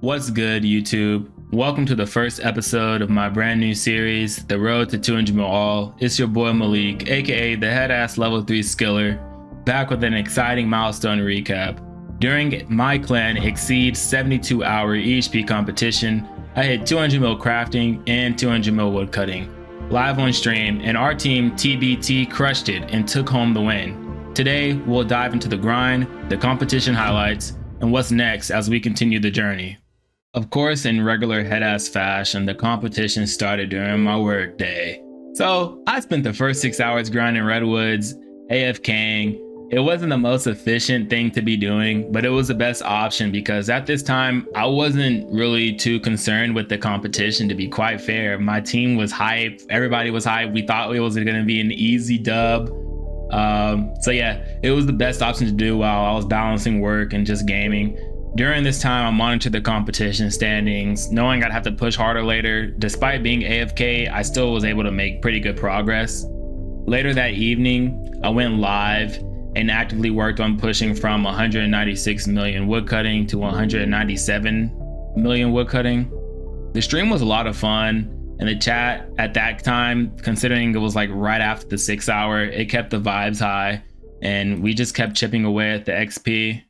What's good, YouTube? Welcome to the first episode of my brand new series, The Road to 200 Mil All. It's your boy Malik, aka the Headass Level 3 Skiller, back with an exciting milestone recap. During my clan Exceed 72-hour EHP competition, I hit 200 mil crafting and 200 mil woodcutting live on stream, and our team TBT crushed it and took home the win. Today, we'll dive into the grind, the competition highlights, and what's next as we continue the journey. Of course, in regular headass fashion, the competition started during my work day. So I spent the first 6 hours grinding redwoods, AFKing. It wasn't the most efficient thing to be doing, but it was the best option because at this time, I wasn't really too concerned with the competition, to be quite fair. My team was hyped, everybody was hyped. We thought it was gonna be an easy dub. So yeah, it was the best option to do while I was balancing work and just gaming. During this time, I monitored the competition standings, knowing I'd have to push harder later. Despite being AFK, I still was able to make pretty good progress. Later that evening, I went live and actively worked on pushing from 196 million woodcutting to 197 million woodcutting. The stream was a lot of fun, and the chat at that time, considering it was like right after the 6 hour, it kept the vibes high, and we just kept chipping away at the XP.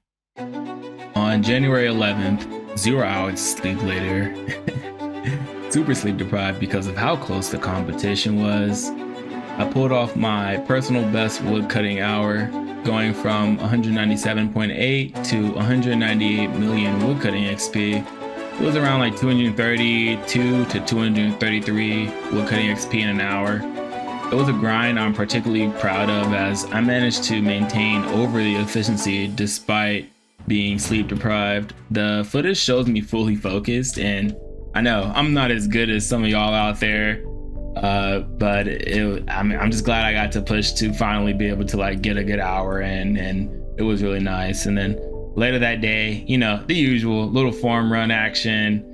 On January 11th, 0 hours sleep later, super sleep deprived because of how close the competition was, I pulled off my personal best woodcutting hour, going from 197.8 to 198 million woodcutting XP. It was around like 232 to 233 woodcutting XP in an hour. It was a grind I'm particularly proud of, as I managed to maintain over the efficiency despite being sleep deprived. The footage shows me fully focused, and I know I'm not as good as some of y'all out there, but I'm just glad I got to push to finally be able to like get a good hour in, and it was really nice. And then later that day, you know, the usual little farm run action.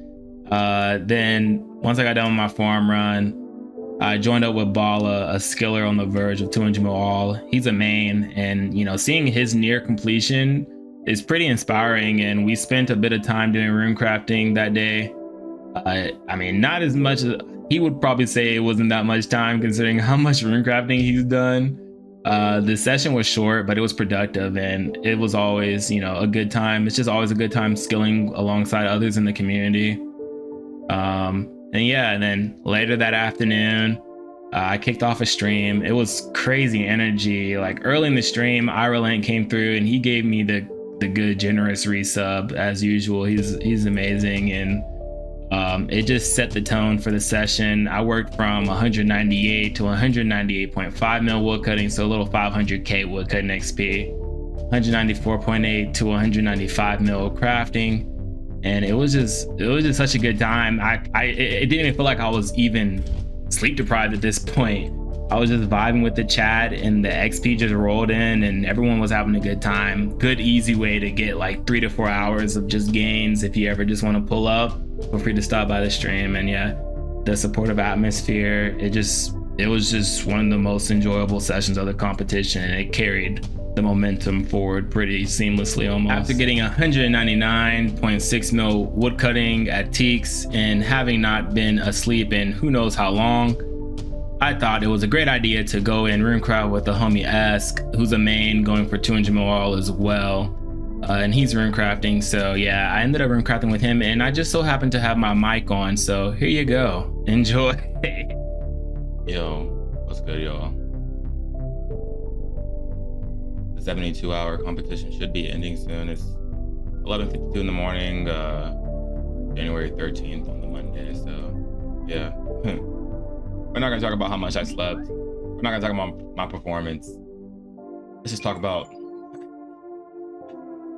Then once I got done with my farm run, I joined up with Bala, a skiller on the verge of 200 mil all. He's a main, and you know, seeing his near completion is pretty inspiring, and we spent a bit of time doing rune crafting that day. I mean, not as much as he would probably say. It wasn't that much time considering how much rune crafting he's done. The session was short, but it was productive, and it was always, you know, a good time. It's just always a good time skilling alongside others in the community. And yeah, and then later that afternoon, I kicked off a stream. It was crazy energy. Like early in the stream, Irelent came through and he gave me the good generous resub as usual. He's amazing, and it just set the tone for the session. I worked from 198 to 198.5 mil woodcutting, so a little 500k woodcutting XP, 194.8 to 195 mil crafting, and it was just such a good time. It didn't even feel like I was even sleep deprived at this point. I was just vibing with the chat, and the XP just rolled in, and everyone was having a good time. Good, easy way to get like 3 to 4 hours of just gains. If you ever just want to pull up, feel free to stop by the stream. And yeah, the supportive atmosphere, it was just one of the most enjoyable sessions of the competition, and it carried the momentum forward pretty seamlessly almost. After getting 199.6 mil woodcutting at Teaks and having not been asleep in who knows how long, I thought it was a great idea to go in runecraft with the homie Ask, who's a main going for 200 mil all as well. And he's runecrafting, so yeah, I ended up runecrafting with him, and I just so happened to have my mic on, so here you go. Enjoy. Yo, what's good, y'all? The 72-hour competition should be ending soon. It's 11:52 in the morning, January 13th on the Monday, so yeah. We're not gonna talk about how much I slept. We're not gonna talk about my performance. Let's just talk about,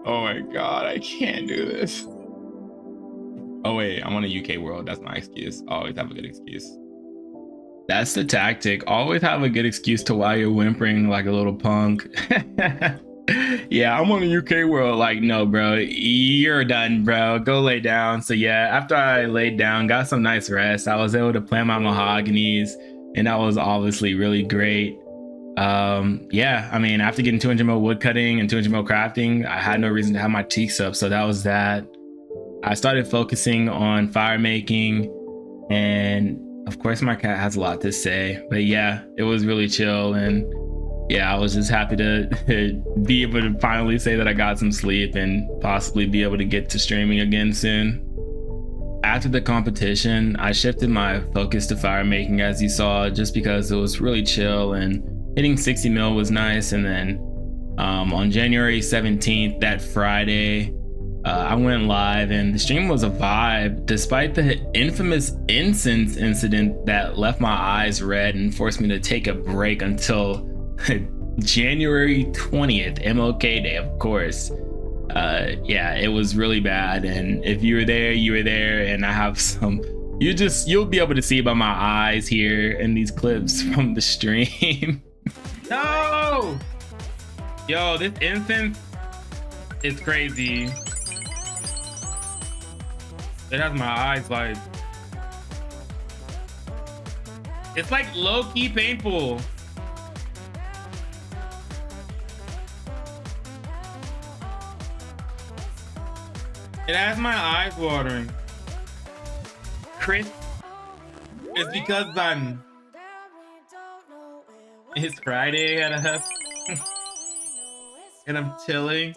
oh my God, I can't do this. Oh wait, I'm on a UK world. That's my excuse. I always have a good excuse. That's the tactic. Always have a good excuse to why you're whimpering like a little punk. Yeah, I'm on a UK world. Like, no, bro, you're done, bro. Go lay down. So yeah, after I laid down, got some nice rest, I was able to plant my mahoganies, and that was obviously really great. Yeah, I mean, after getting 200 mil woodcutting and 200 mil crafting, I had no reason to have my teaks up, so that was that. I started focusing on fire making, and of course my cat has a lot to say, but yeah, it was really chill. And yeah, I was just happy to be able to finally say that I got some sleep and possibly be able to get to streaming again soon. After the competition, I shifted my focus to fire making, as you saw, just because it was really chill and hitting 60 mil was nice. And then on January 17th, that Friday, I went live and the stream was a vibe, despite the infamous incense incident that left my eyes red and forced me to take a break until January 20th, MLK Day, of course. Yeah, it was really bad. And if you were there, you were there. And I have some, you'll be able to see by my eyes here in these clips from the stream. No! Yo, this incense is crazy. It has my eyes like, it's like low-key painful. It has my eyes watering. Chris, it's because it's Friday at a and I'm chilling.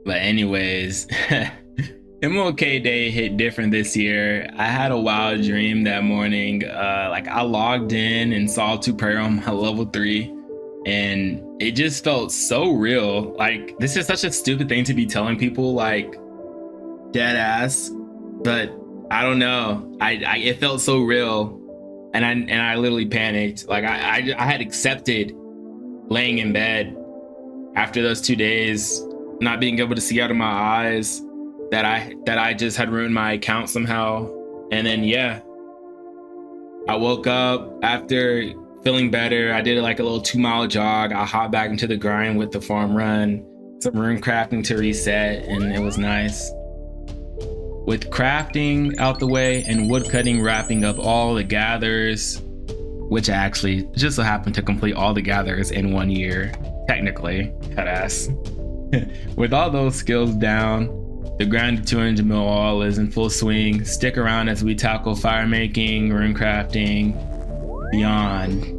But anyways, MLK Day hit different this year. I had a wild dream that morning. Like I logged in and saw 2 prayer on my level 3. And it just felt so real. Like, this is such a stupid thing to be telling people, like, dead ass, but I don't know. It felt so real, and I literally panicked. Like I had accepted laying in bed after those 2 days, not being able to see out of my eyes, that I just had ruined my account somehow. And then yeah, I woke up after feeling better. I did like a little 2-mile jog. I hopped back into the grind with the farm run, some rune crafting to reset, and it was nice. With crafting out the way and woodcutting wrapping up all the gathers, which I actually just so happened to complete all the gathers in 1 year, technically, headass. With all those skills down, the grind to 200 mil all is in full swing. Stick around as we tackle fire making, rune crafting, beyond.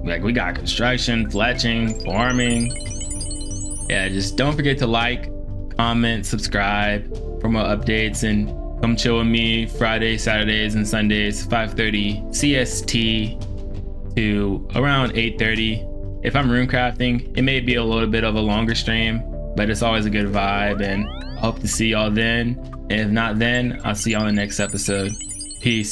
Like, we got construction, fletching, farming. Yeah, just don't forget to like, comment, subscribe for more updates, and come chill with me Fridays, Saturdays, and Sundays, 5:30 CST to around 8:30. If I'm rune crafting, it may be a little bit of a longer stream, but it's always a good vibe, and I hope to see y'all then. And if not then, I'll see y'all in the next episode. Peace.